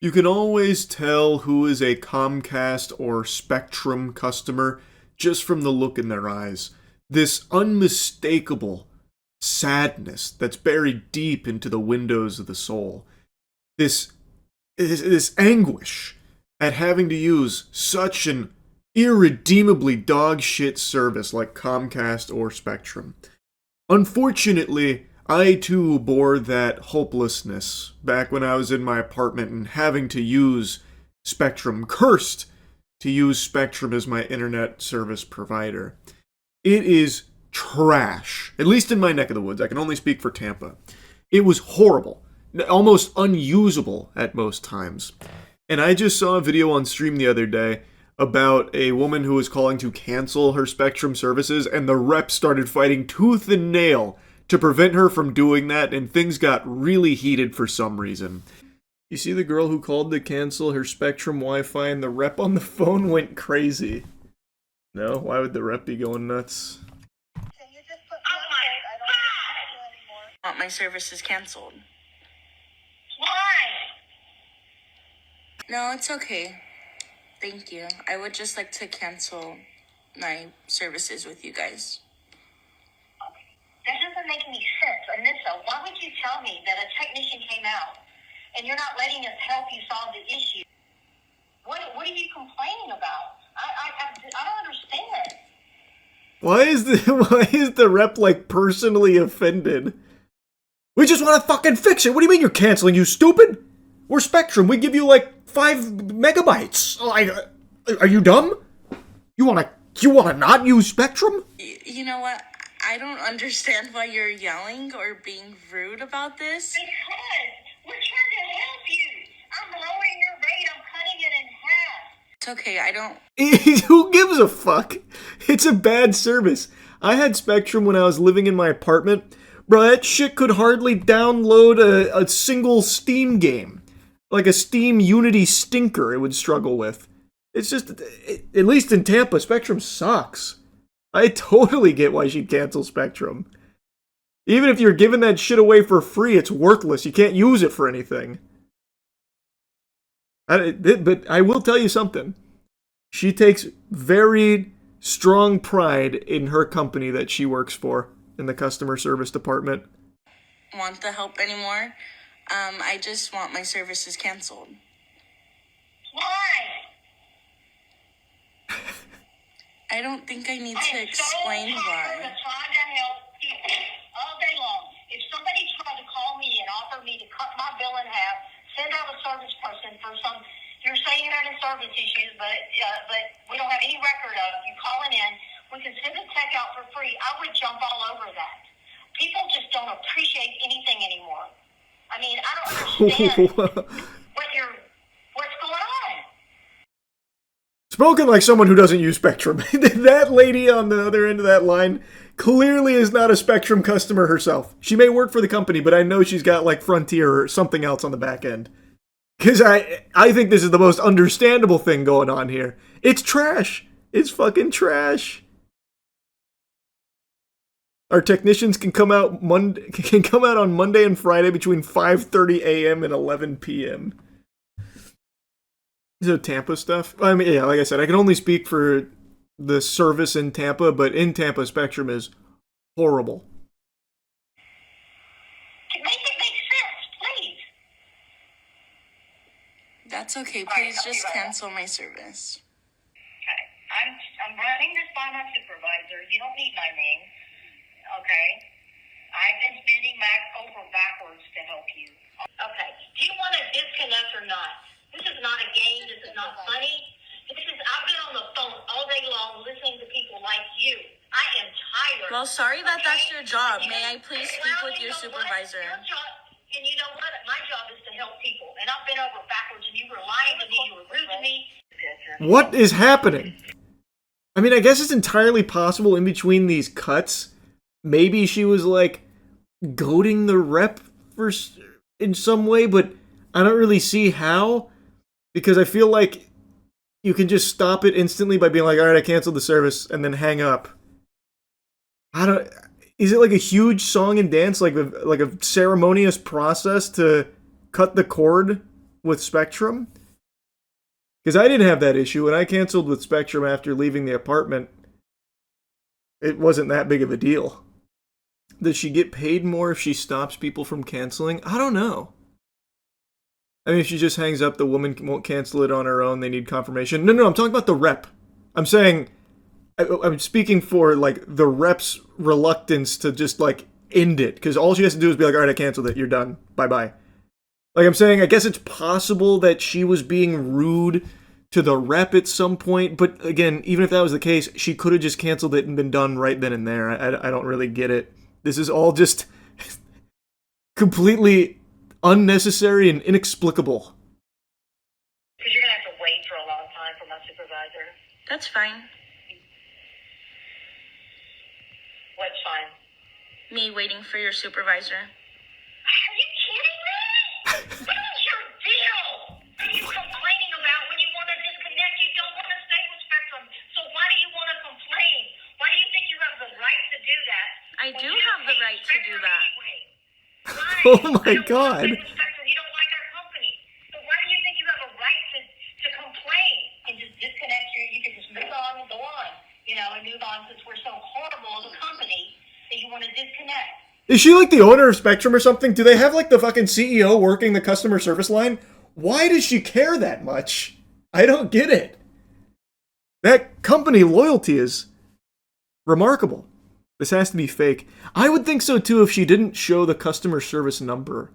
You can always tell who is a Comcast or Spectrum customer just from the look in their eyes. This unmistakable sadness that's buried deep into the windows of the soul. This anguish at having to use such an irredeemably dog shit service like Comcast or Spectrum. Unfortunately, I too bore that hopelessness back when I was in my apartment and having to use Spectrum, cursed to use Spectrum as my internet service provider. It is trash, at least in my neck of the woods. I can only speak for Tampa. It was horrible, almost unusable at most times. And I just saw a video on stream the other day about a woman who was calling to cancel her Spectrum services, and the rep started fighting tooth and nail to prevent her from doing that, and things got really heated for some reason. You see the girl who called to cancel her Spectrum Wi-Fi, and the rep on the phone went crazy. No? Why would the rep be going nuts? Can you just put me on hold? I don't want to anymore. Want my service is canceled. Why? No, it's okay. Thank you. I would just like to cancel my services with you guys. That doesn't make any sense. Anissa, why would you tell me that a technician came out and you're not letting us help you solve the issue? What are you complaining about? I don't understand. Why is the rep like personally offended? We just want to fucking fix it. What do you mean you're canceling, you stupid? We're Spectrum. We give you like 5 megabytes. Like, are you dumb? You wanna not use Spectrum? You know what? I don't understand why you're yelling or being rude about this. Because we're trying to help you. I'm lowering your rate. I'm cutting it in half. It's okay. I don't... Who gives a fuck? It's a bad service. I had Spectrum when I was living in my apartment. Bro, that shit could hardly download a single Steam game. Like a Steam Unity stinker it would struggle with. It's just, at least in Tampa, Spectrum sucks. I totally get why she'd cancel Spectrum. Even if you're giving that shit away for free, it's worthless. You can't use it for anything. But I will tell you something. She takes very strong pride in her company that she works for, in the customer service department. Want the help anymore? I just want my services canceled. Why? I don't think I need to explain I'm so tired why. of trying to help people all day long. If somebody tried to call me and offer me to cut my bill in half, send out a service person for some, you're saying you're having service issues, but we don't have any record of you calling in. We can send a tech out for free. I would jump all over that. People just don't appreciate anything anymore. I mean, I don't understand what's going on. Spoken like someone who doesn't use Spectrum. That lady on the other end of that line clearly is not a Spectrum customer herself. She may work for the company, but I know she's got like Frontier or something else on the back end. Because I think this is the most understandable thing going on here. It's trash. It's fucking trash. Our technicians can come out on Monday and Friday between 5:30 a.m. and 11 p.m. So Tampa stuff. I mean, yeah, like I said, I can only speak for the service in Tampa, but in Tampa, Spectrum is horrible. Make it make sense, please. That's okay. All right, Please I'll be just right back. cancel my service. Okay. I'm running this by my supervisor. You don't need my name. Okay. I've been bending backwards to help you. Okay. Do you want to disconnect or not? This is not a game. This is not funny. I've been on the phone all day long listening to people like you. I am tired. Well, sorry that okay? that's your job. You- May I please speak with you your know what? supervisor? Your job, and you know what? My job is to help people. And I've been over backwards, and you were lying to me. You were rude to me. What is happening? I mean, I guess it's entirely possible in between these cuts. Maybe she was like goading the rep in some way, but I don't really see how. Because I feel like you can just stop it instantly by being like, all right, I canceled the service, and then hang up. Is it like a huge song and dance, like a ceremonious process to cut the cord with Spectrum. Because I didn't have that issue. When I canceled with Spectrum after leaving the apartment, it wasn't that big of a deal. Does she get paid more if she stops people from canceling? I don't know. I mean, if she just hangs up, the woman won't cancel it on her own. They need confirmation. No, I'm talking about the rep. I'm saying, I'm speaking for, like, the rep's reluctance to just, like, end it. Because all she has to do is be like, all right, I canceled it. You're done. Bye-bye. Like I'm saying, I guess it's possible that she was being rude to the rep at some point. But, again, even if that was the case, she could have just canceled it and been done right then and there. I don't really get it. This is all just completely unnecessary and inexplicable. Because you're going to have to wait for a long time for my supervisor. That's fine. What's fine? Me waiting for your supervisor. Are you kidding me? What is your deal? What are you complaining about when you want to disconnect? You don't want to stay with Spectrum. So why do you want to complain? Why do you think you have the right to do that? I do have the right to do that. Anyway? Why? Oh my I don't God. want to stay with Spectrum. You don't like our company. So why do you think you have a right to complain? And just disconnect you can just move on and go on, and move on since we're so horrible as a company that you want to disconnect. Is she like the owner of Spectrum or something? Do they have like the fucking CEO working the customer service line? Why does she care that much? I don't get it. That company loyalty is remarkable. This has to be fake. I would think so too if she didn't show the customer service number.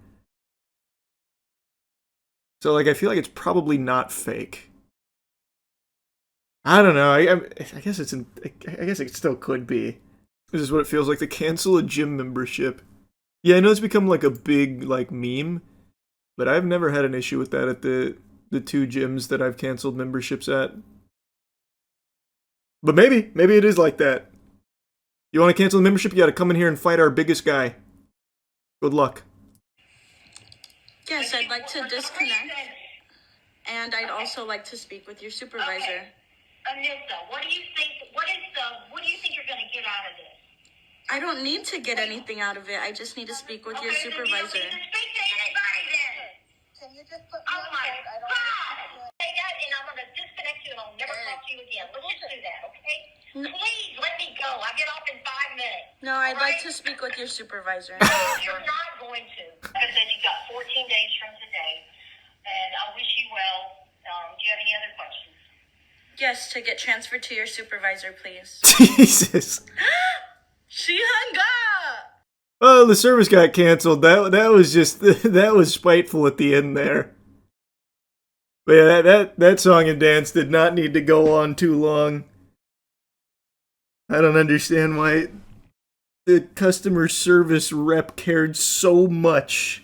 So like I feel like it's probably not fake. I don't know. I guess I guess it still could be. This is what it feels like to cancel a gym membership. Yeah, I know it's become like a big like meme, but I've never had an issue with that at the two gyms that I've canceled memberships at. But maybe it is like that. You want to cancel the membership? You got to come in here and fight our biggest guy. Good luck. Yes, I'd like to disconnect. And I'd also like to speak with your supervisor. Okay. Anissa, what do you think? What do you think you're going to get out of this? I don't need to get anything out of it. I just need to speak with your Then you don't supervisor. need to speak to anybody then. Can you just put me Oh on my hold? I don't God! Say that, and I'm going to disconnect you, and I'll never talk to you again. Let's just do that, okay? Please let me go. I get off in 5 minutes. No, I'd all like right? to speak with your supervisor. You're not going to. Like I said, you've got 14 days from today, and I wish you well. Do you have any other questions? Yes, to get transferred to your supervisor, please. Jesus. She hung up! Oh, the service got canceled. That was just that was spiteful at the end there. But yeah, that song and dance did not need to go on too long. I don't understand why the customer service rep cared so much